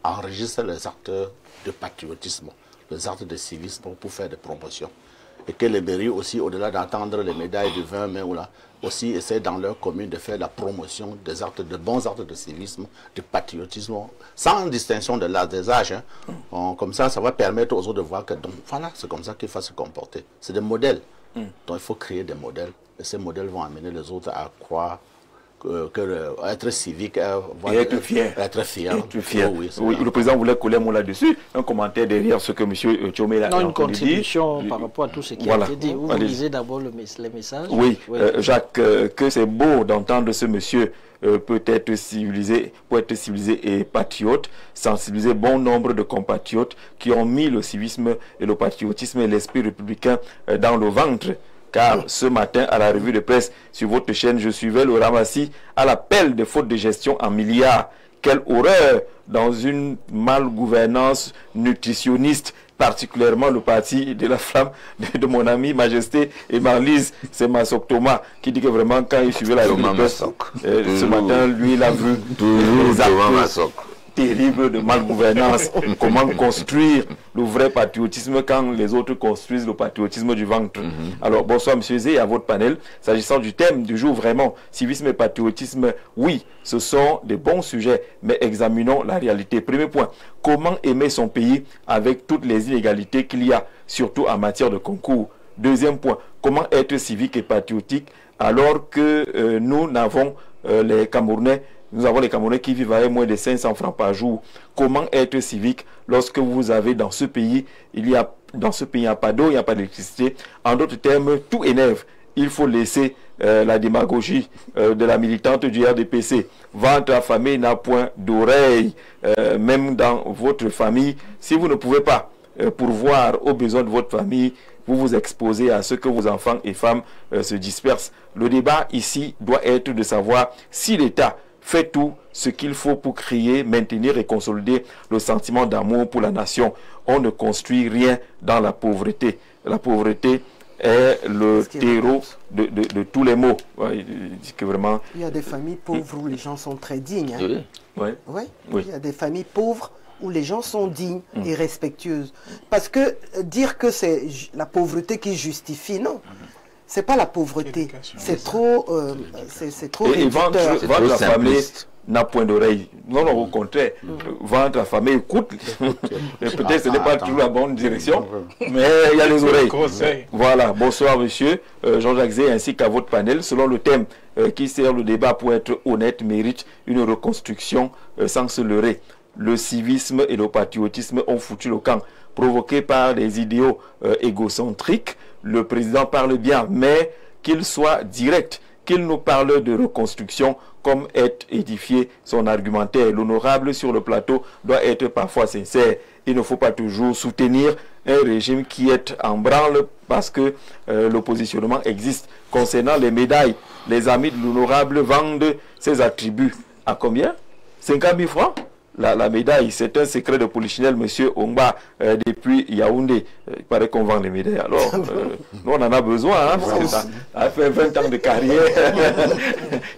enregistre les acteurs de patriotisme, les actes de civisme pour faire des promotions. Et que les mairies aussi, au-delà d'attendre les médailles du 20 mai, aussi essaient dans leur commune de faire la promotion des actes, de bons actes de civisme, de patriotisme, sans distinction de l'âge, des âges. Comme ça va permettre aux autres de voir que, donc, voilà, c'est comme ça qu'il faut se comporter. C'est des modèles. Donc il faut créer des modèles. Et ces modèles vont amener les autres à croire être civique, et être fier. Être fier. Être fier. Oh, oui, oui, le président voulait coller un mot là-dessus. Un commentaire derrière ce que M. Tchomé a dit. Non, une contribution par rapport à tout ce qui a été dit. Vous lisez d'abord les messages. Oui, Jacques, que c'est beau d'entendre ce monsieur peut être civilisé et patriote, sensibiliser bon nombre de compatriotes qui ont mis le civisme et le patriotisme et l'esprit républicain dans le ventre. Car ce matin, à la revue de presse sur votre chaîne, je suivais le ramassis à l'appel des fautes de gestion en milliards. Quelle horreur dans une malgouvernance nutritionniste, particulièrement le parti de la flamme de mon ami Majesté et Marlise, c'est Massok Thomas, qui dit que vraiment quand il suivait la revue de presse, ce matin, lui, il a vu les actes terrible de malgouvernance. Comment construire le vrai patriotisme quand les autres construisent le patriotisme du ventre. Alors, bonsoir, M. Zé, à votre panel. S'agissant du thème du jour, vraiment, civisme et patriotisme, oui, ce sont des bons sujets, mais examinons la réalité. Premier point, comment aimer son pays avec toutes les inégalités qu'il y a, surtout en matière de concours. Deuxième point, comment être civique et patriotique alors que nous n'avons les Camerounais. Nous avons les Camerounais qui vivent avec moins de 500 francs par jour. Comment être civique lorsque vous avez dans ce pays, il n'y a pas d'eau, il n'y a pas d'électricité. En d'autres termes, tout énerve. Il faut laisser la démagogie de la militante du RDPC. Ventre affamé n'a point d'oreille. Même dans votre famille, si vous ne pouvez pas pourvoir aux besoins de votre famille, vous vous exposez à ce que vos enfants et femmes se dispersent. Le débat ici doit être de savoir si l'État fait tout ce qu'il faut pour créer, maintenir et consolider le sentiment d'amour pour la nation. On ne construit rien dans la pauvreté. La pauvreté est le terreau de tous les maux. Ouais, que vraiment... Il y a des familles pauvres où les gens sont très dignes. Hein. Oui. Oui. Il y a des familles pauvres où les gens sont dignes et respectueuses. Parce que dire que c'est la pauvreté qui justifie, non. C'est pas la pauvreté, c'est trop, c'est trop réducteur. Vendre la famille n'a point d'oreille. Non, au contraire. Vendre la famille écoute. Peut-être ce n'est pas toujours la bonne direction, mais il y a les oreilles. Voilà, bonsoir monsieur Jean-Jacques Zé, ainsi qu'à votre panel. Selon le thème qui sert le débat pour être honnête, mérite une reconstruction sans se leurrer. Le civisme et le patriotisme ont foutu le camp, provoqué par des idéaux égocentriques. Le président parle bien, mais qu'il soit direct, qu'il nous parle de reconstruction comme est édifié son argumentaire. L'honorable sur le plateau doit être parfois sincère. Il ne faut pas toujours soutenir un régime qui est en branle parce que le positionnement existe. Concernant les médailles, les amis de l'honorable vendent ses attributs. À combien? 50 000 francs? La médaille, c'est un secret de polichinelle, monsieur Ongba, depuis Yaoundé. Il paraît qu'on vend les médailles. Alors, nous, on en a besoin, hein, parce que ça a fait 20 ans de carrière,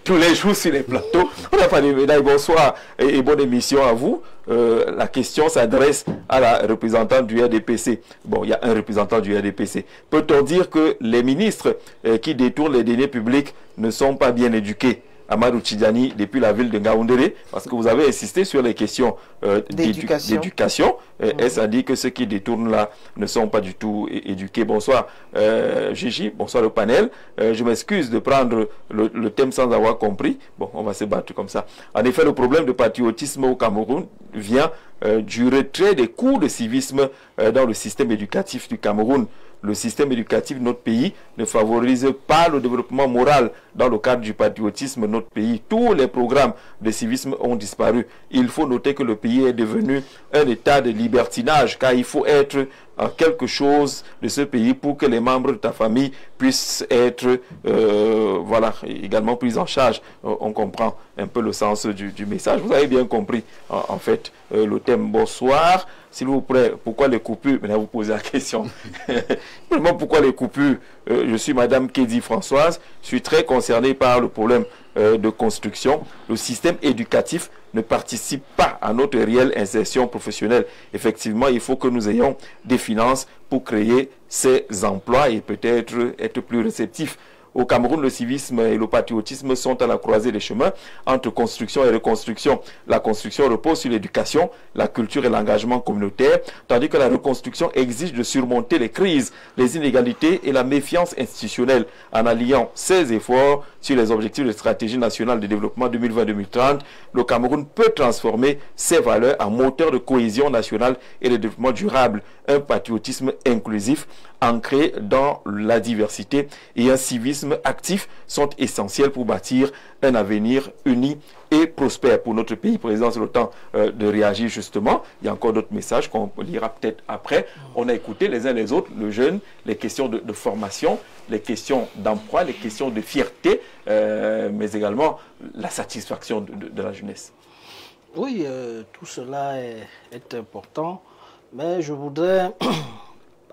tous les jours sur les plateaux. On n'a pas de médailles. Bonsoir et bonne émission à vous. La question s'adresse à la représentante du RDPC. Bon, il y a un représentant du RDPC. Peut-on dire que les ministres qui détournent les deniers publics ne sont pas bien éduqués? Amadou Tidjani, depuis la ville de Ngaoundéré, parce que vous avez insisté sur les questions d'éducation. Ça dit que ceux qui détournent là ne sont pas du tout éduqués. Bonsoir Gigi, bonsoir le panel. Je m'excuse de prendre le thème sans avoir compris. Bon, on va se battre comme ça. En effet, le problème de patriotisme au Cameroun vient du retrait des cours de civisme dans le système éducatif du Cameroun. Le système éducatif de notre pays ne favorise pas le développement moral dans le cadre du patriotisme de notre pays. Tous les programmes de civisme ont disparu. Il faut noter que le pays est devenu un état de libertinage, car il faut être quelque chose de ce pays pour que les membres de ta famille puissent être voilà, également pris en charge. On comprend un peu le sens du message. Vous avez bien compris en fait le thème. Bonsoir. s'il vous plaît, pourquoi les coupures? Maintenant, vous posez la question. Pourquoi les coupures? Je suis Madame Kédi Françoise, je suis très concernée par le problème de construction. Le système éducatif ne participe pas à notre réelle insertion professionnelle. Effectivement, il faut que nous ayons des finances pour créer ces emplois et peut-être être plus réceptifs. Au Cameroun, le civisme et le patriotisme sont à la croisée des chemins entre construction et reconstruction. La construction repose sur l'éducation, la culture et l'engagement communautaire, tandis que la reconstruction exige de surmonter les crises, les inégalités et la méfiance institutionnelle. En alliant ces efforts sur les objectifs de stratégie nationale de développement 2020-2030, le Cameroun peut transformer ses valeurs en moteur de cohésion nationale et de développement durable. Un patriotisme inclusif, ancré dans la diversité et un civisme actif sont essentiels pour bâtir un avenir uni et prospère pour notre pays. Président, c'est le temps de réagir justement. Il y a encore d'autres messages qu'on lira peut-être après. On a écouté les uns les autres, le jeune, les questions de formation, les questions d'emploi, les questions de fierté, mais également la satisfaction de la jeunesse. Oui, tout cela est important, mais je voudrais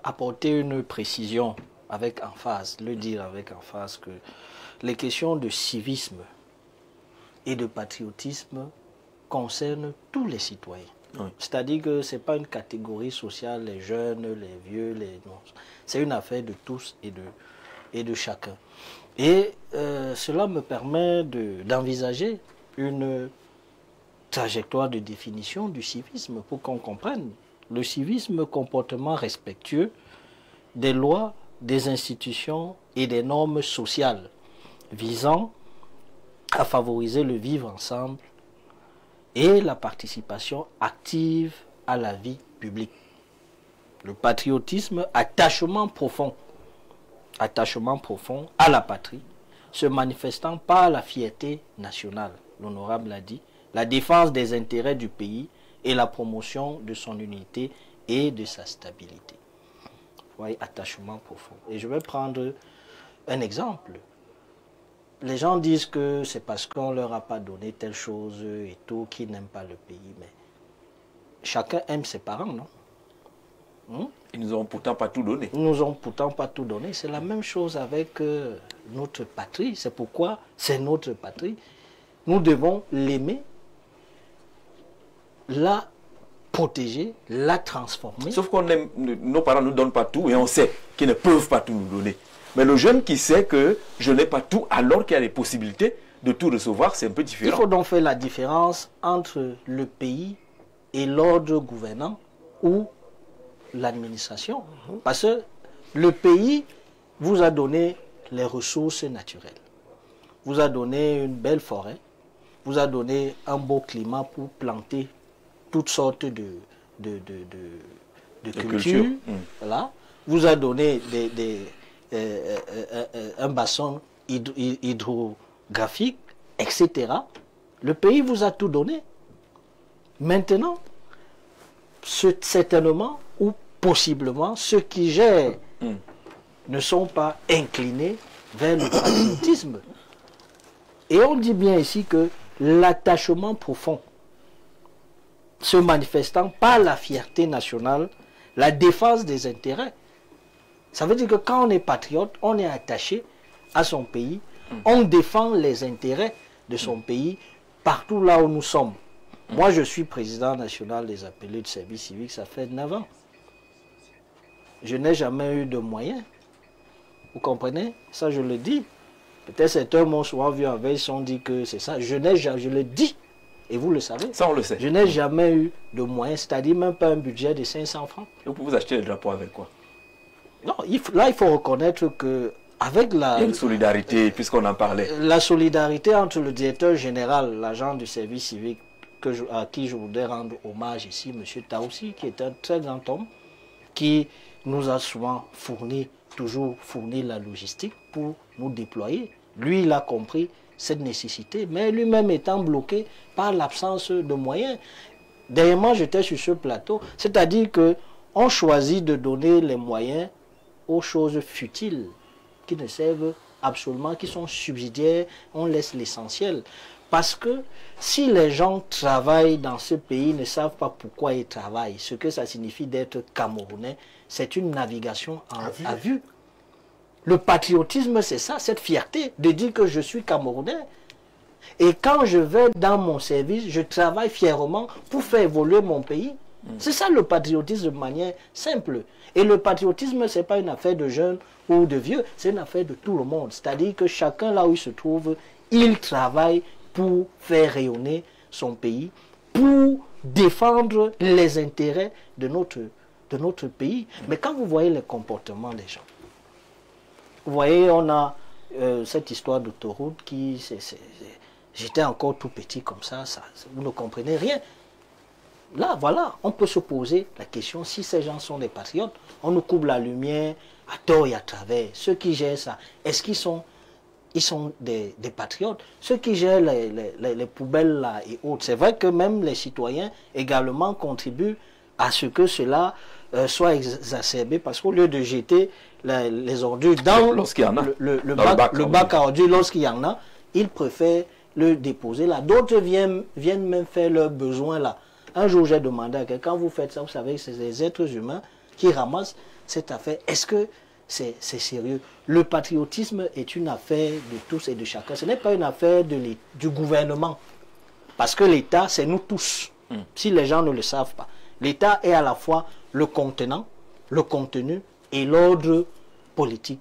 apporter une précision avec emphase, le dire avec emphase que les questions de civisme et de patriotisme concernent tous les citoyens. Oui. C'est-à-dire que ce n'est pas une catégorie sociale, les jeunes, les vieux, les non. C'est une affaire de tous et de chacun. Et cela me permet d'envisager une trajectoire de définition du civisme pour qu'on comprenne. Le civisme, comportement respectueux des lois, des institutions et des normes sociales visant à favoriser le vivre ensemble et la participation active à la vie publique. Le patriotisme, attachement profond à la patrie, se manifestant par la fierté nationale, l'honorable l'a dit, la défense des intérêts du pays et la promotion de son unité et de sa stabilité. Vous voyez, attachement profond. Et je vais prendre un exemple. Les gens disent que c'est parce qu'on ne leur a pas donné telle chose et tout, qu'ils n'aiment pas le pays. Mais chacun aime ses parents, non? Ils nous ont pourtant pas tout donné. Ils nous ont pourtant pas tout donné. C'est la même chose avec notre patrie. C'est pourquoi c'est notre patrie. Nous devons l'aimer, la protéger, la transformer. Sauf qu'on aime, nos parents ne nous donnent pas tout et on sait qu'ils ne peuvent pas tout nous donner. Mais le jeune qui sait que je n'ai pas tout alors qu'il y a les possibilités de tout recevoir, c'est un peu différent. Il faut donc faire la différence entre le pays et l'ordre gouvernant ou l'administration. Parce que le pays vous a donné les ressources naturelles, vous a donné une belle forêt, vous a donné un beau climat pour planter toutes sortes de cultures. Voilà. Vous a donné un bassin hydrographique, etc. Le pays vous a tout donné. Maintenant, certainement ou possiblement, ceux qui gèrent ne sont pas inclinés vers le patriotisme. Et on dit bien ici que l'attachement profond se manifestant par la fierté nationale, la défense des intérêts. Ça veut dire que quand on est patriote, on est attaché à son pays, on défend les intérêts de son pays partout là où nous sommes. Moi, je suis président national des appelés de service civique, ça fait 9 ans. Je n'ai jamais eu de moyens. Vous comprenez? Ça, je le dis. Peut-être certains m'ont souvent vu en veille, ils se sont dit que c'est ça. Je le dis. Et vous le savez. Ça, on le sait. Je n'ai jamais eu de moyens, c'est-à-dire même pas un budget de 500 francs. Et vous pouvez acheter le drapeau avec quoi? Non, là, il faut reconnaître que avec la... Il y a une solidarité, puisqu'on en parlait. La solidarité entre le directeur général, l'agent du service civique, à qui je voudrais rendre hommage ici, M. Taoussi, qui est un très grand homme, qui nous a souvent toujours fourni la logistique pour nous déployer. Lui, il a compris cette nécessité, mais lui-même étant bloqué par l'absence de moyens. Derrière moi, j'étais sur ce plateau, c'est-à-dire qu'on choisit de donner les moyens aux choses futiles, qui ne servent absolument, qui sont subsidiaires, on laisse l'essentiel. Parce que si les gens travaillent dans ce pays, ne savent pas pourquoi ils travaillent, ce que ça signifie d'être Camerounais, c'est une navigation à vue. Le patriotisme, c'est ça, cette fierté de dire que je suis Camerounais. Et quand je vais dans mon service, je travaille fièrement pour faire évoluer mon pays. C'est ça le patriotisme de manière simple. Et le patriotisme, ce n'est pas une affaire de jeunes ou de vieux, c'est une affaire de tout le monde. C'est-à-dire que chacun là où il se trouve, il travaille pour faire rayonner son pays, pour défendre les intérêts de notre pays. Mais quand vous voyez les comportements des gens, vous voyez, on a cette histoire d'autoroute qui... J'étais encore tout petit comme ça, vous ne comprenez rien. Là, voilà, on peut se poser la question, si ces gens sont des patriotes, on nous coupe la lumière à tort et à travers. Ceux qui gèrent ça, est-ce qu'ils sont des patriotes? Ceux qui gèrent les poubelles là et autres, c'est vrai que même les citoyens également contribuent à ce que cela soit exacerbé, parce qu'au lieu de jeter les ordures dans le bac à ordures, lorsqu'il y en a, ils préfèrent le déposer là. D'autres viennent même faire leurs besoins là. Un jour, j'ai demandé à quelqu'un, quand vous faites ça, vous savez que c'est des êtres humains qui ramassent cette affaire. Est-ce que c'est sérieux? Le patriotisme est une affaire de tous et de chacun. Ce n'est pas une affaire du gouvernement. Parce que l'État, c'est nous tous. Si les gens ne le savent pas. L'État est à la fois le contenant, le contenu et l'ordre politique.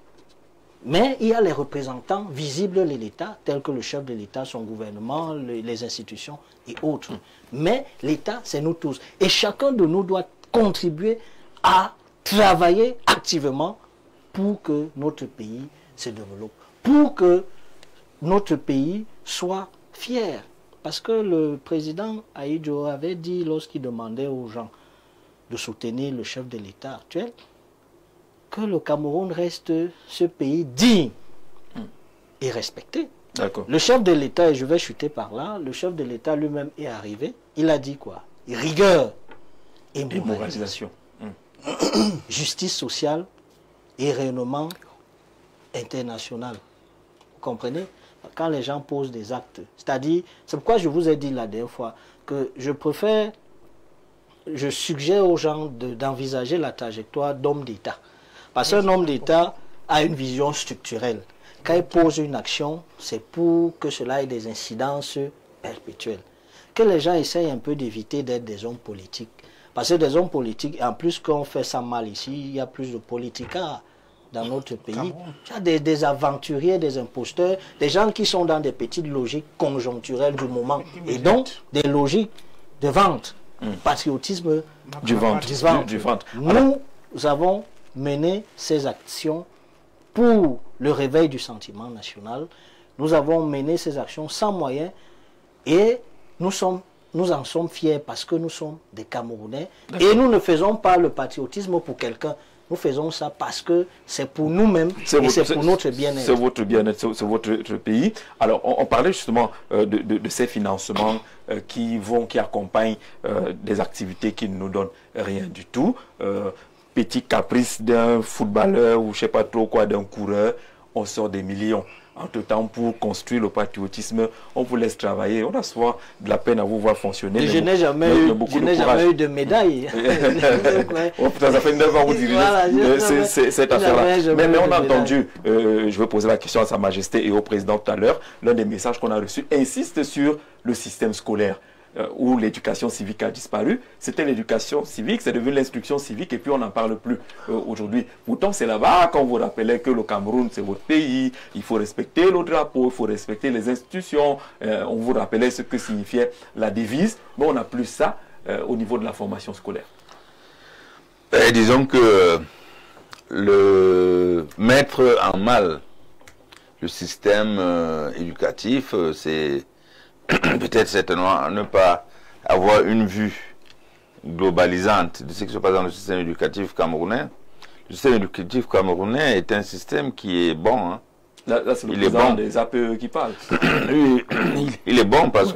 Mais il y a les représentants visibles de l'État, tels que le chef de l'État, son gouvernement, les institutions et autres. Mais l'État, c'est nous tous. Et chacun de nous doit contribuer à travailler activement pour que notre pays se développe, pour que notre pays soit fier. Parce que le président Ahidjo avait dit, lorsqu'il demandait aux gens de soutenir le chef de l'État actuel, que le Cameroun reste ce pays digne et respecté. Le chef de l'État, et je vais chuter par là, le chef de l'État lui-même est arrivé, il a dit quoi? Rigueur et moralisation. Justice sociale et rayonnement international. Vous comprenez? Quand les gens posent des actes, c'est-à-dire, c'est pourquoi je vous ai dit la dernière fois que je suggère aux gens d'envisager la trajectoire d'homme d'État. Parce qu'un homme d'État a une vision structurelle. Quand il pose une action, c'est pour que cela ait des incidences perpétuelles. Que les gens essayent un peu d'éviter d'être des hommes politiques. Parce que des hommes politiques, en plus qu'on fait ça mal ici, il y a plus de politiques dans notre pays. Il y a des aventuriers, des imposteurs, des gens qui sont dans des petites logiques conjoncturelles du moment. Et donc, des logiques de vente. Patriotisme du ventre. Nous avons mené ces actions pour le réveil du sentiment national. Nous avons mené ces actions sans moyens et nous en sommes fiers parce que nous sommes des Camerounais et nous ne faisons pas le patriotisme pour quelqu'un. Nous faisons ça parce que c'est pour nous-mêmes et c'est pour notre bien-être. C'est votre bien-être, c'est votre pays. Alors, on parlait justement de ces financements qui accompagnent des activités qui ne nous donnent rien du tout. Petit caprice d'un footballeur ou je ne sais pas trop quoi, d'un coureur, on sort des millions. Entre-temps, pour construire le patriotisme, on vous laisse travailler. On a souvent de la peine à vous voir fonctionner. Je n'ai jamais eu de médaille. Oh, putain, ça fait 9 ans que vous dirigez cette affaire-là. Mais on a entendu, je vais poser la question à Sa Majesté et au Président tout à l'heure, l'un des messages qu'on a reçus insiste sur le système scolaire. Où l'éducation civique a disparu. C'était l'éducation civique, c'est devenu l'instruction civique et puis on n'en parle plus aujourd'hui. Pourtant, c'est là-bas qu'on vous rappelait que le Cameroun, c'est votre pays, il faut respecter le drapeau, il faut respecter les institutions. On vous rappelait ce que signifiait la devise, mais on n'a plus ça au niveau de la formation scolaire. Disons que le mettre en mal le système éducatif, c'est peut-être certainement ne pas avoir une vue globalisante de ce qui se passe dans le système éducatif camerounais. Le système éducatif camerounais est un système qui est bon. Hein. Là c'est le président des APE qui parle. Il est bon parce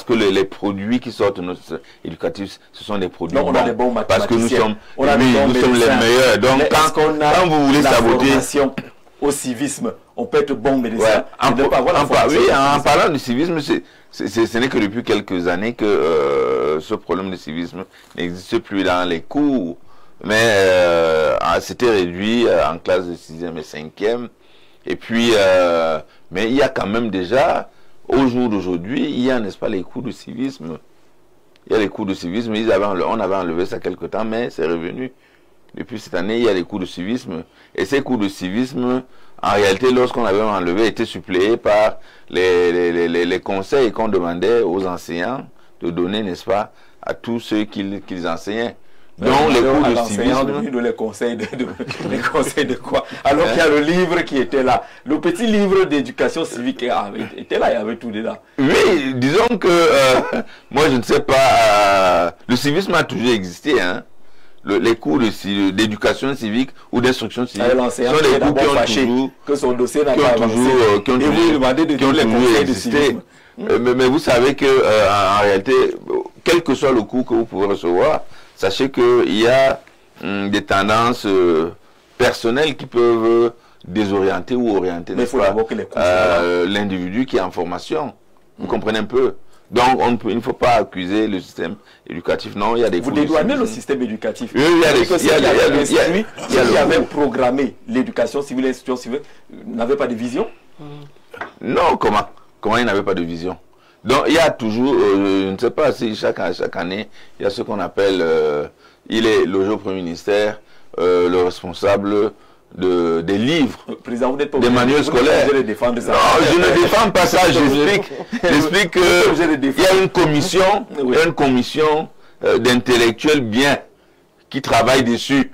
que les produits qui sortent de notre système éducatif, ce sont des produits bons. On a des bons mathématiciens. Parce que nous sommes les meilleurs. Donc quand vous voulez saboter... au civisme, on peut être bon médecin. Ouais. En En parlant du civisme, ce n'est que depuis quelques années que ce problème de civisme n'existe plus dans les cours. Mais c'était réduit en classe de 6e et 5e. Et puis, mais il y a quand même déjà, au jour d'aujourd'hui, il y a, n'est-ce pas, les cours de civisme. Il y a les cours de civisme, on avait enlevé ça quelque temps, mais c'est revenu. Depuis cette année, il y a les cours de civisme. Et ces cours de civisme, en réalité, lorsqu'on avait enlevé, étaient suppléés par les conseils qu'on demandait aux enseignants de donner, n'est-ce pas, à tous ceux qu'ils enseignaient. Donc, les cours de civisme... les conseils de quoi? Alors qu'il y a le livre qui était là. Le petit livre d'éducation civique était là, il y avait tout dedans. Oui, disons que, moi je ne sais pas, le civisme a toujours existé, hein. Les cours d'éducation civique ou d'instruction civique sont des cours qui ont toujours... Que son dossier n'a pas avancé. Qui ont toujours existé. Mais vous savez que, en réalité, quel que soit le cours que vous pouvez recevoir, sachez qu'il y a des tendances personnelles qui peuvent désorienter ou orienter l'individu qui est en formation. Vous comprenez un peu? Donc, il ne faut pas accuser le système éducatif. Non, il y a des... Vous dédouanez le système éducatif. Oui, il y avait programmé l'éducation civile, l'institution civile, n'avait pas de vision? Non, comment il n'avait pas de vision? Donc, il y a toujours, je ne sais pas si chaque année, il y a ce qu'on appelle, il est logé au Premier ministère, le responsable des livres, des manuels scolaires. Non, je ne défends pas ça, j'explique qu'il y a une commission, d'intellectuels bien qui travaillent dessus.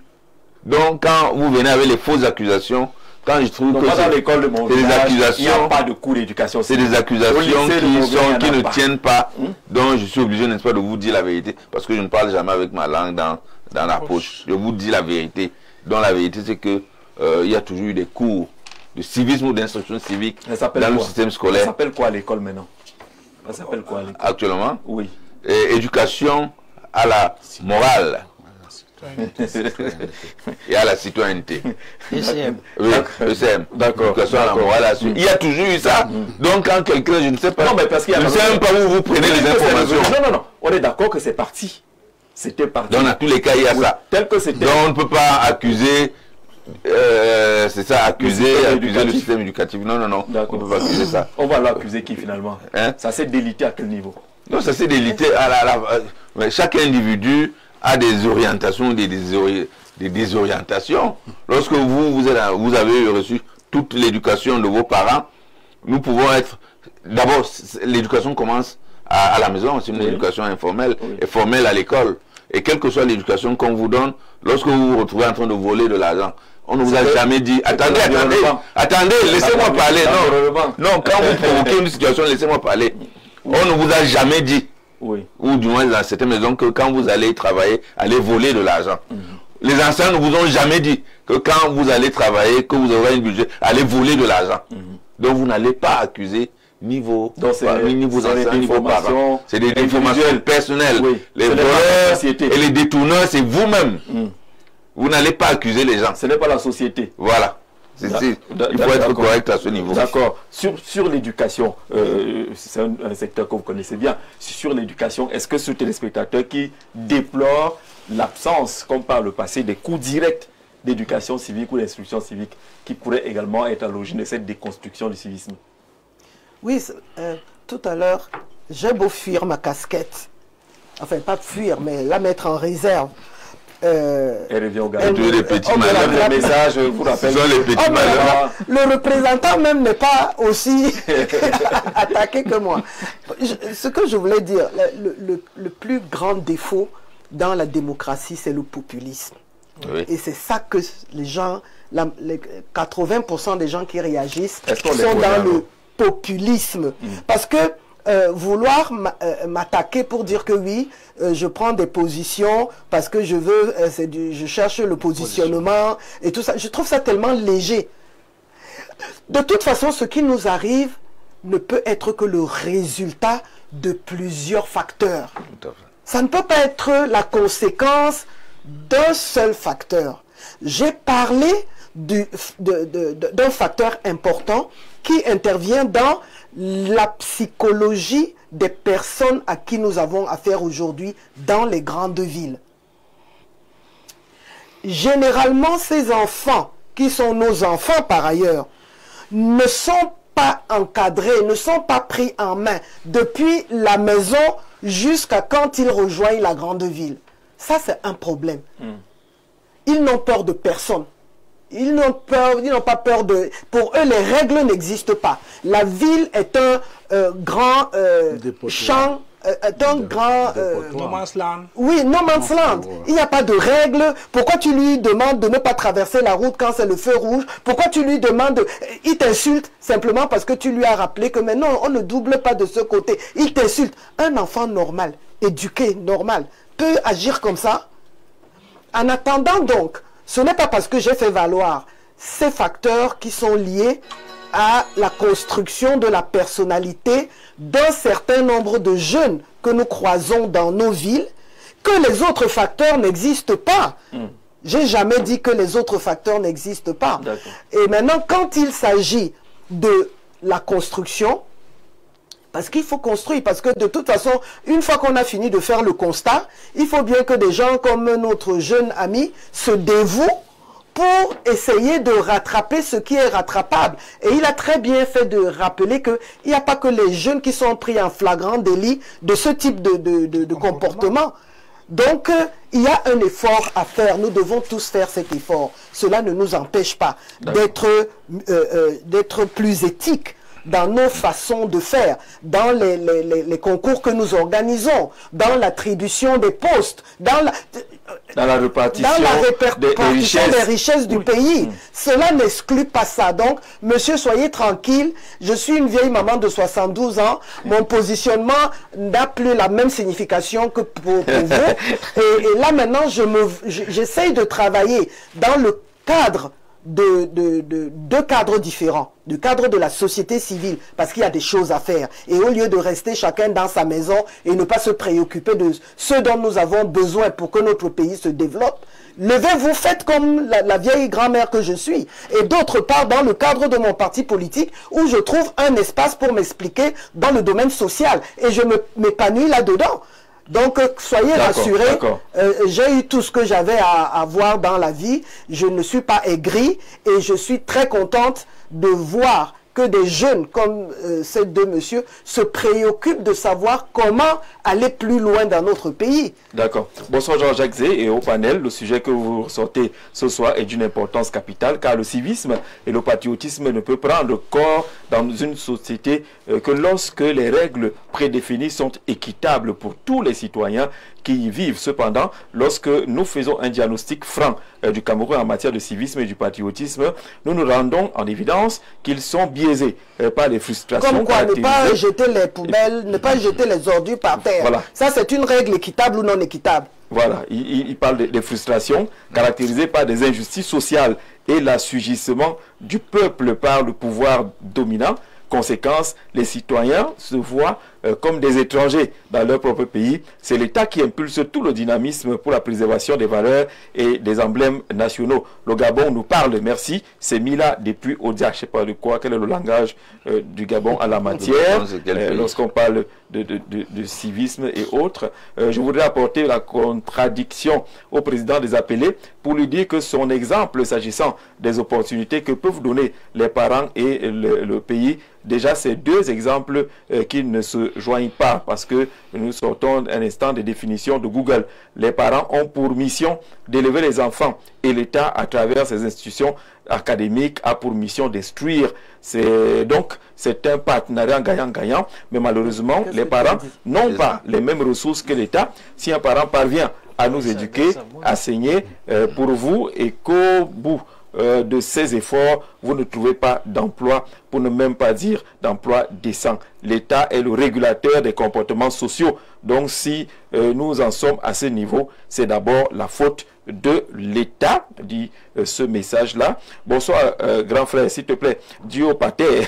Donc, quand vous venez avec les fausses accusations, quand je trouve que dans l'école de mon village, il n'y a pas de cours d'éducation. C'est des accusations qui ne tiennent pas. Donc je suis obligé, n'est-ce pas, de vous dire la vérité. Parce que je ne parle jamais avec ma langue dans la poche. Je vous dis la vérité. Donc la vérité, c'est que il y a toujours eu des cours de civisme ou d'instruction civique dans le système scolaire. Ça s'appelle quoi à l'école maintenant? Ça s'appelle quoi à l'école? Actuellement? Oui. Éducation à la morale. Et à la citoyenneté. ECM. Oui, ECM. D'accord. Il y a toujours eu ça. Donc quand quelqu'un, je ne sais pas, non, mais parce qu'il y a je ne sais même pas où vous prenez les informations. Non. On est d'accord que c'est parti. C'était parti. Donc dans tous les cas, il y a ça. Tel que c'était. Donc on ne peut pas accuser, c'est ça, accuser le système éducatif. Non. On ne peut pas accuser ça. On va l'accuser qui finalement? Ça s'est délité à quel niveau? Non, ça s'est délité à chaque individu a des orientations, des désorientations. Lorsque vous avez reçu toute l'éducation de vos parents, nous pouvons être... D'abord, l'éducation commence à la maison, c'est une éducation informelle et formelle à l'école. Et quelle que soit l'éducation qu'on vous donne, lorsque vous vous retrouvez en train de voler de l'argent, on ne vous a jamais dit... Attendez, laissez-moi parler. Non, quand vous provoquez une situation, laissez-moi parler. On ne vous a jamais dit. Oui. Ou du moins dans cette maison, que quand vous allez travailler, allez voler de l'argent. Les enseignants ne vous ont jamais dit que quand vous allez travailler, que vous aurez un budget, allez voler de l'argent. Donc vous n'allez pas accuser ni vos enseignants, ni vos parents. C'est des informations personnelles. Oui. Les voleurs et les détourneurs, c'est vous-même. Vous n'allez pas accuser les gens. Ce n'est pas la société. Voilà. Il faut être correct à ce niveau. D'accord. Sur l'éducation, c'est un secteur que vous connaissez bien. Sur l'éducation, est-ce que ce téléspectateur qui déplore l'absence, comme par le passé, des cours directs d'éducation civique ou d'instruction civique qui pourraient également être à l'origine de cette déconstruction du civisme? Oui, tout à l'heure, j'ai beau fuir ma casquette, enfin pas fuir, mais la mettre en réserve. Elle revient au gars. Les petits malheurs. Le message vous rappelle. Les petits malheurs. Le représentant même n'est pas aussi attaqué que moi. Ce que je voulais dire, le plus grand défaut dans la démocratie, c'est le populisme. Oui. Et c'est ça que les gens, les 80% des gens qui réagissent sont dans le populisme. Parce que vouloir m'attaquer pour dire que oui, je prends des positions parce que je veux, je cherche le positionnement et tout ça. Je trouve ça tellement léger. De toute façon, ce qui nous arrive ne peut être que le résultat de plusieurs facteurs. Ça ne peut pas être la conséquence d'un seul facteur. J'ai parlé d'un facteur important qui intervient dans la psychologie des personnes à qui nous avons affaire aujourd'hui dans les grandes villes. Généralement, ces enfants, qui sont nos enfants par ailleurs, ne sont pas encadrés, ne sont pas pris en main depuis la maison jusqu'à quand ils rejoignent la grande ville. Ça, c'est un problème. Ils n'ont peur de personne. Ils n'ont pas peur de... Pour eux, les règles n'existent pas. La ville est un grand champ, un grand... No man's land. Oui, no man's land. Il n'y a pas de règles. Pourquoi tu lui demandes de ne pas traverser la route quand c'est le feu rouge? Pourquoi tu lui demandes... Il t'insulte simplement parce que tu lui as rappelé que maintenant, on ne double pas de ce côté. Il t'insulte. Un enfant normal, éduqué, normal, peut agir comme ça. En attendant donc, ce n'est pas parce que j'ai fait valoir ces facteurs qui sont liés à la construction de la personnalité d'un certain nombre de jeunes que nous croisons dans nos villes que les autres facteurs n'existent pas. J'ai jamais dit que les autres facteurs n'existent pas. Et maintenant, quand il s'agit de la construction, parce qu'il faut construire, parce que de toute façon, une fois qu'on a fini de faire le constat, il faut bien que des gens comme notre jeune ami se dévouent pour essayer de rattraper ce qui est rattrapable. Et il a très bien fait de rappeler qu'il n'y a pas que les jeunes qui sont pris en flagrant délit de ce type de comportement. Donc, il y a un effort à faire. Nous devons tous faire cet effort. Cela ne nous empêche pas d'être plus éthiques dans nos façons de faire, dans les concours que nous organisons, dans l'attribution des postes, dans la répartition des richesses du pays. Cela n'exclut pas ça. Donc, monsieur, soyez tranquille. Je suis une vieille maman de 72 ans. Mon positionnement n'a plus la même signification que pour vous. Et là, maintenant, j'essaye de travailler dans le cadre deux cadres différents, du cadre de la société civile, parce qu'il y a des choses à faire. Et au lieu de rester chacun dans sa maison et ne pas se préoccuper de ce dont nous avons besoin pour que notre pays se développe, levez-vous, faites comme la vieille grand-mère que je suis. Et d'autre part, dans le cadre de mon parti politique, où je trouve un espace pour m'expliquer dans le domaine social. Et je m'épanouis là-dedans. Donc, soyez rassurés, j'ai eu tout ce que j'avais à avoir dans la vie, je ne suis pas aigri et je suis très contente de voir que des jeunes comme ces deux messieurs se préoccupent de savoir comment aller plus loin dans notre pays. D'accord. Bonsoir Jean-Jacques Zé et au panel. Le sujet que vous ressortez ce soir est d'une importance capitale car le civisme et le patriotisme ne peut prendre corps dans une société que lorsque les règles prédéfinies sont équitables pour tous les citoyens qui y vivent. Cependant, lorsque nous faisons un diagnostic franc du Cameroun en matière de civisme et du patriotisme, nous nous rendons en évidence qu'ils sont biaisés par les frustrations. Comme quoi, ne pas jeter les poubelles, ne pas jeter les ordures par terre. Voilà. Ça, c'est une règle équitable ou non équitable. Voilà, il parle des frustrations caractérisées par des injustices sociales et l'assujettissement du peuple par le pouvoir dominant. Conséquence, les citoyens se voient comme des étrangers dans leur propre pays. C'est l'État qui impulse tout le dynamisme pour la préservation des valeurs et des emblèmes nationaux. Le Gabon nous parle, merci, c'est Mila depuis Odia, je ne sais pas de quoi, quel est le langage du Gabon à la matière, lorsqu'on parle de civisme et autres. Je voudrais apporter la contradiction au président des appelés pour lui dire que son exemple s'agissant des opportunités que peuvent donner les parents et le pays, déjà ces deux exemples qui ne se joignent pas parce que nous sortons un instant de définition de Google. Les parents ont pour mission d'élever les enfants et l'État à travers ses institutions académiques a pour mission d'instruire. Donc c'est un partenariat gagnant-gagnant, mais malheureusement les parents n'ont pas les mêmes ressources que l'État. Si un parent parvient à nous éduquer, à saigner pour vous et qu'au bout de ces efforts, vous ne trouvez pas d'emploi, pour ne même pas dire d'emploi décent. L'État est le régulateur des comportements sociaux. Donc si nous en sommes à ce niveau, c'est d'abord la faute de l'État, dit ce message-là. Bonsoir, grand frère, s'il te plaît, Dieu pater.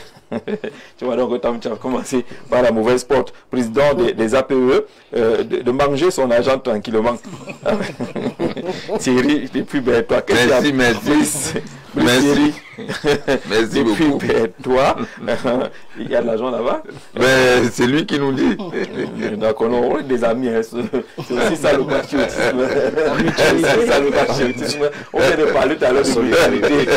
Tu vois donc, tu as commencé par la mauvaise porte. Président des APE, de manger son argent tranquillement. Thierry, t'es plus belle, toi. Merci, merci. Merci. Merci beaucoup. Puis, toi, il y a de l'argent là-bas. Mais c'est lui qui nous dit. Donc, on est des amis. Hein. C'est aussi ça le patriotisme. C'est ça le patriotisme. On vient de parler tout à l'heure de mutualité.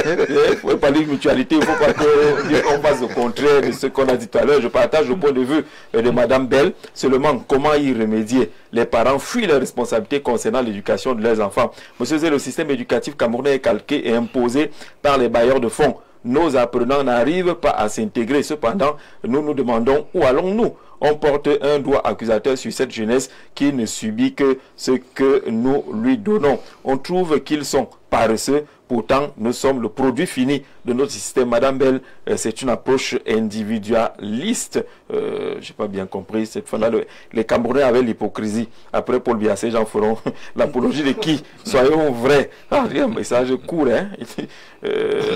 Il faut parler de mutualité. Il ne faut pas qu'on fasse le contraire de ce qu'on a dit tout à l'heure. Je partage le point de vue de Mme Bell. Seulement, comment y remédier? Les parents fuient leurs responsabilités concernant l'éducation de leurs enfants. Monsieur Zé, le système éducatif camerounais est calqué et imposé par les bailleurs de fonds. Nos apprenants n'arrivent pas à s'intégrer. Cependant, nous nous demandons où allons-nous? On porte un doigt accusateur sur cette jeunesse qui ne subit que ce que nous lui donnons. On trouve qu'ils sont paresseux. Pourtant, nous sommes le produit fini de notre système. Madame Bell, c'est une approche individualiste. Je n'ai pas bien compris cette fois-là. Les Camerounais avaient l'hypocrisie. Après Paul Biya, ces gens feront l'apologie de qui? Soyons vrais. Ah, un message court. Hein?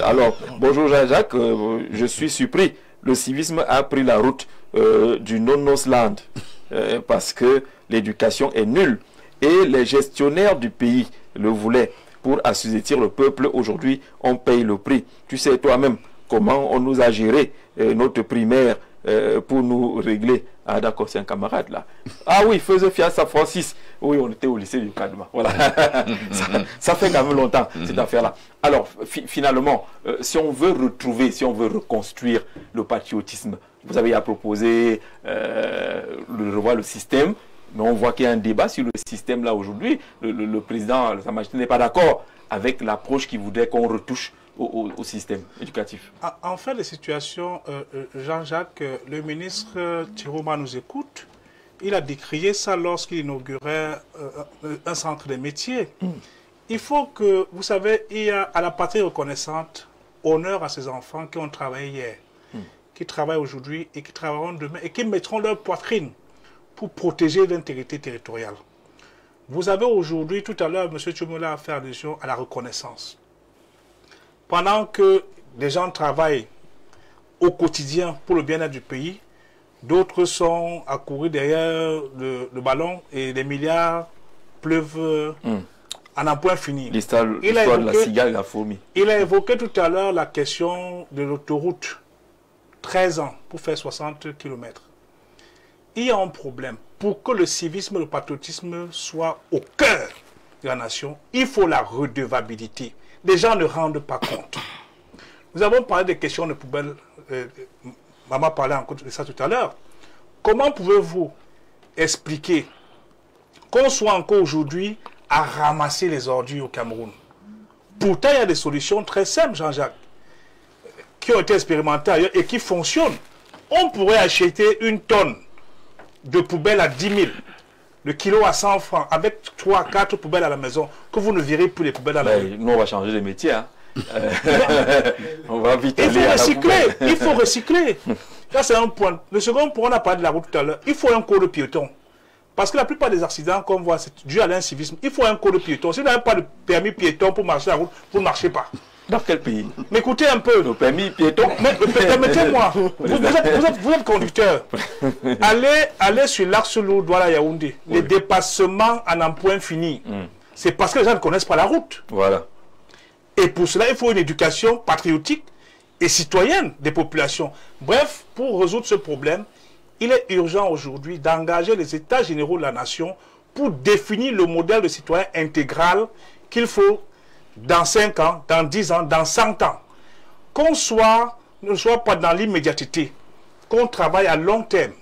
Alors, bonjour Jean-Jacques. Je suis surpris. Le civisme a pris la route du no-nos land parce que l'éducation est nulle. Et les gestionnaires du pays le voulaient. Pour assujettir le peuple, aujourd'hui, on paye le prix. Tu sais toi-même comment on nous a géré notre primaire pour nous régler. Ah d'accord, c'est un camarade là. Ah oui, faisait fiance à Francis. Oui, on était au lycée du Kadma. Voilà. ça fait quand même longtemps, cette affaire-là. Alors, finalement, si on veut retrouver, si on veut reconstruire le patriotisme, vous avez à proposer de revoir le système. Mais on voit qu'il y a un débat sur le système là aujourd'hui. Le président, Sa Majesté, n'est pas d'accord avec l'approche qui voudrait qu'on retouche au système éducatif. En fait, les situations, Jean-Jacques, le ministre Tiroma nous écoute. Il a décrié ça lorsqu'il inaugurait un centre de métiers. Il faut que, vous savez, il y a à la patrie reconnaissante, honneur à ces enfants qui ont travaillé hier, qui travaillent aujourd'hui et qui travailleront demain et qui mettront leur poitrine pour protéger l'intégrité territoriale. Vous avez aujourd'hui, tout à l'heure, M. Tchomola a fait allusion à la reconnaissance. Pendant que des gens travaillent au quotidien pour le bien-être du pays, d'autres sont à courir derrière le ballon et les milliards pleuvent en un point fini. L'histoire de la cigale et la fourmi. Il a évoqué tout à l'heure la question de l'autoroute. 13 ans pour faire 60 km. Il y a un problème. Pour que le civisme et le patriotisme soient au cœur de la nation, il faut la redevabilité. Les gens ne rendent pas compte. Nous avons parlé des questions de poubelle. Maman parlait encore de ça tout à l'heure. Comment pouvez-vous expliquer qu'on soit encore aujourd'hui à ramasser les ordures au Cameroun? Pourtant, il y a des solutions très simples, Jean-Jacques, qui ont été expérimentées ailleurs et qui fonctionnent. On pourrait acheter une tonne de poubelles à 10 000, le kilo à 100 francs, avec 3-4 poubelles à la maison, que vous ne verrez plus les poubelles à la maison. Nous, on va changer de métier. Hein. On va vite aller à la poubelle. Il faut recycler. Là, c'est un point. Le second point, on a parlé de la route tout à l'heure. Il faut un code piéton. Parce que la plupart des accidents qu'on voit, c'est dû à l'incivisme. Il faut un code piéton. Si vous n'avez pas de permis piéton pour marcher la route, vous ne marchez pas. Dans quel pays? Mais écoutez un peu. Nos permis piétons. Permettez-moi. Vous êtes conducteur. Allez sur l'axe lourd Douala-Yaoundé. Oui. Les dépassements en un point fini. C'est parce que les gens ne connaissent pas la route. Voilà. Et pour cela, il faut une éducation patriotique et citoyenne des populations. Bref, pour résoudre ce problème, il est urgent aujourd'hui d'engager les États généraux de la nation pour définir le modèle de citoyen intégral qu'il faut dans 5 ans, dans 10 ans, dans 100 ans. Qu'on ne soit pas dans l'immédiateté, qu'on travaille à long terme.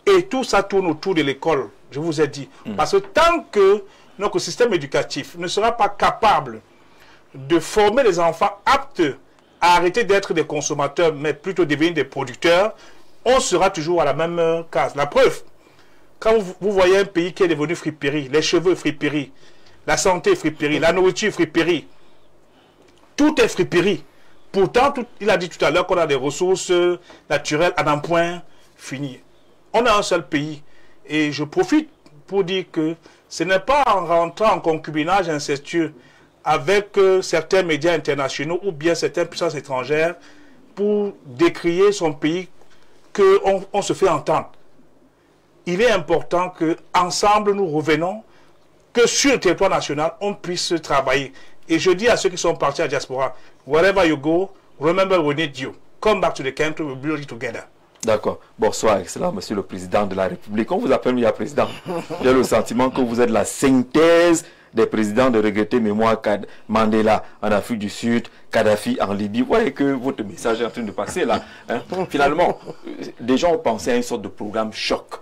Et tout ça tourne autour de l'école, je vous ai dit. Parce que tant que notre système éducatif ne sera pas capable de former les enfants aptes à arrêter d'être des consommateurs, mais plutôt devenir des producteurs, on sera toujours à la même case. La preuve, quand vous voyez un pays qui est devenu friperie, les cheveux friperie, la santé friperie, la nourriture friperie, tout est friperie. Pourtant, il a dit tout à l'heure qu'on a des ressources naturelles à un point fini. On a un seul pays. Et je profite pour dire que ce n'est pas en rentrant en concubinage incestueux avec certains médias internationaux ou bien certaines puissances étrangères pour décrier son pays qu'on se fait entendre. Il est important qu'ensemble nous revenons, que sur le territoire national, on puisse travailler. Et je dis à ceux qui sont partis à la diaspora, wherever you go, remember we need you. Come back to the country, we'll build it together. D'accord. Bonsoir, excellent, monsieur le président de la République. On vous appelle monsieur le président. J'ai le sentiment que vous êtes la synthèse des présidents de regretter mémoire Mandela en Afrique du Sud, Kadhafi en Libye. Vous voyez que votre message est en train de passer là. Hein? Finalement, des gens ont pensé à une sorte de programme choc,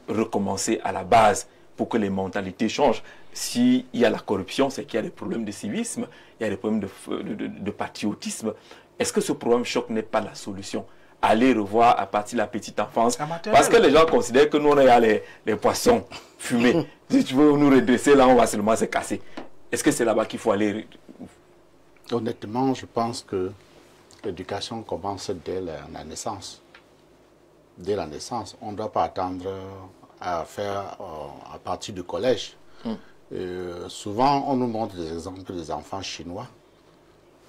recommencer à la base pour que les mentalités changent. S'il y a la corruption, c'est qu'il y a des problèmes de civisme, il y a des problèmes de patriotisme. Est-ce que ce programme choc n'est pas la solution? Aller revoir à partir de la petite enfance. Parce que les gens considèrent que nous, on a les poissons fumés. Si tu veux nous redresser, là, on va seulement se casser. Est-ce que c'est là-bas qu'il faut aller? Honnêtement, je pense que l'éducation commence dès la naissance. Dès la naissance. On ne doit pas attendre à faire à partir du collège. Souvent, on nous montre des exemples des enfants chinois.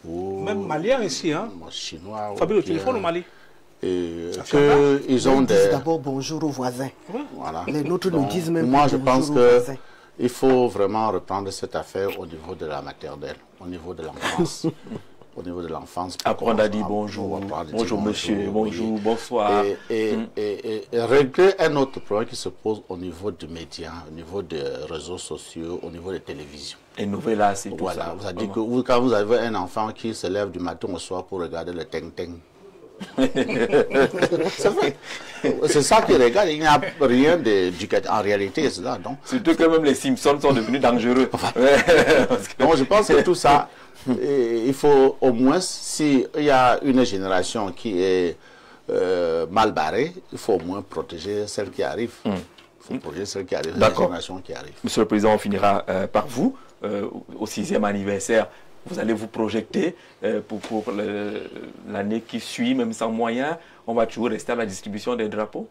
Même maliens ici, hein? Chinois. Fabien, au téléphone au Mali. Ils ont des... d'abord bonjour aux voisins. Voilà. Les nôtres nous disent même moi, je pense qu'il faut vraiment reprendre cette affaire au niveau de la maternelle, au niveau de l'enfance. Au niveau de l'enfance. Apprendre à dire bonjour, bonjour monsieur, bonjour, bonsoir. Et régler un autre problème qui se pose au niveau du média, au niveau des réseaux sociaux, au niveau des télévisions. Et nouvelles, c'est tout ça. Vous avez dit que quand vous avez un enfant qui se lève du matin au soir pour regarder le ting-ting. C'est vrai. C'est ça qu'il regarde. Il n'y a rien d'éducatif. En réalité, c'est ça. Donc. Surtout que même les Simpsons sont devenus dangereux. Donc je pense que tout ça, il faut au moins, s'il y a une génération qui est mal barrée, il faut au moins protéger celle qui arrive. Il faut protéger celle qui arrive, la génération qui arrive. Monsieur le Président, on finira par vous. Au 6e anniversaire, vous allez vous projeter pour l'année qui suit, même sans moyens. On va toujours rester à la distribution des drapeaux?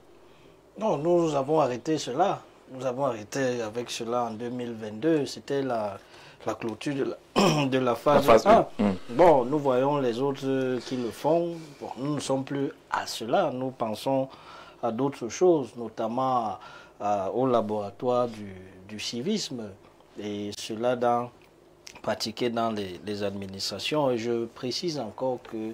Non, nous avons arrêté cela. Nous avons arrêté avec cela en 2022. C'était la clôture de la phase 1. Bon, nous voyons les autres qui le font. Bon, nous ne sommes plus à cela. Nous pensons à d'autres choses, notamment au laboratoire du civisme. Et cela pratiqué dans les administrations. Et je précise encore que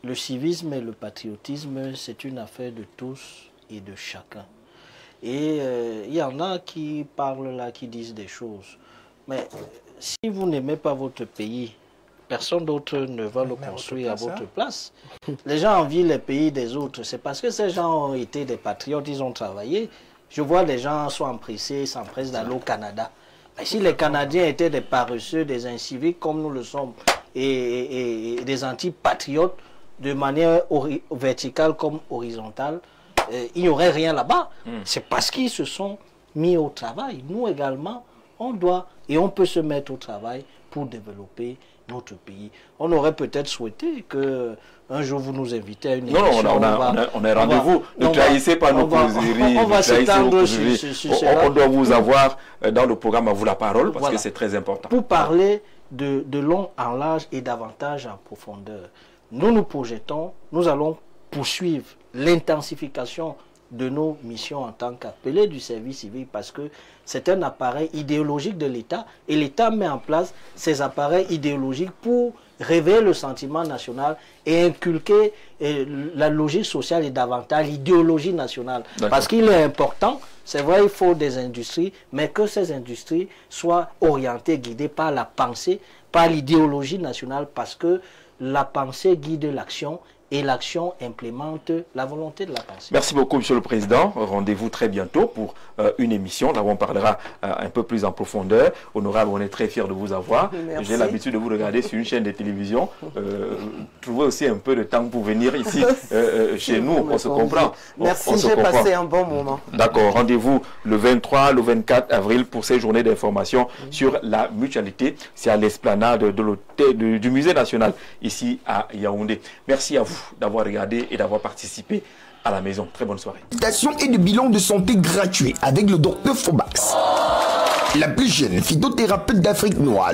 le civisme et le patriotisme, c'est une affaire de tous et de chacun. Et il y en a qui parlent là, qui disent des choses. Mais si vous n'aimez pas votre pays, personne d'autre ne va le construire à votre place. Les gens envient les pays des autres. C'est parce que ces gens ont été des patriotes, ils ont travaillé. Je vois les gens sont empressés, s'empressent d'aller au Canada. Mais si les Canadiens étaient des paresseux, des inciviques comme nous le sommes, et des anti-patriotes de manière verticale comme horizontale, il n'y aurait rien là-bas. C'est parce qu'ils se sont mis au travail. Nous également, on doit et on peut se mettre au travail pour développer notre pays. On aurait peut-être souhaité que un jour vous nous invitez à une émission. Non, on est rendez-vous. Ne trahissez pas nos causeries. On va s'étendre sur cela. On doit vous avoir dans le programme à vous la parole parce que c'est très important. Pour parler de long en large et davantage en profondeur. Nous nous projetons, nous allons poursuivre l'intensification de nos missions en tant qu'appelés du service civique parce que c'est un appareil idéologique de l'État et l'État met en place ces appareils idéologiques pour réveiller le sentiment national et inculquer la logique sociale et davantage l'idéologie nationale. Parce qu'il est important, c'est vrai, il faut des industries, mais que ces industries soient orientées, guidées par la pensée, par l'idéologie nationale parce que la pensée guide l'action et l'action implémente la volonté de la pensée. Merci beaucoup, Monsieur le Président. Rendez-vous très bientôt pour une émission. Là où on parlera un peu plus en profondeur. Honorable, on est très fiers de vous avoir. J'ai l'habitude de vous regarder sur une chaîne de télévision. Trouvez aussi un peu de temps pour venir ici chez nous. On se comprend. Merci, j'ai passé un bon moment. D'accord. Rendez-vous le 23, le 24 avril pour ces journées d'information sur la mutualité. C'est à l'esplanade du Musée national ici à Yaoundé. Merci à vous d'avoir regardé et d'avoir participé à la maison. Très bonne soirée. Et de bilan de santé gratuit avec le docteur Fobax. La plus jeune phytothérapeute d'Afrique noire.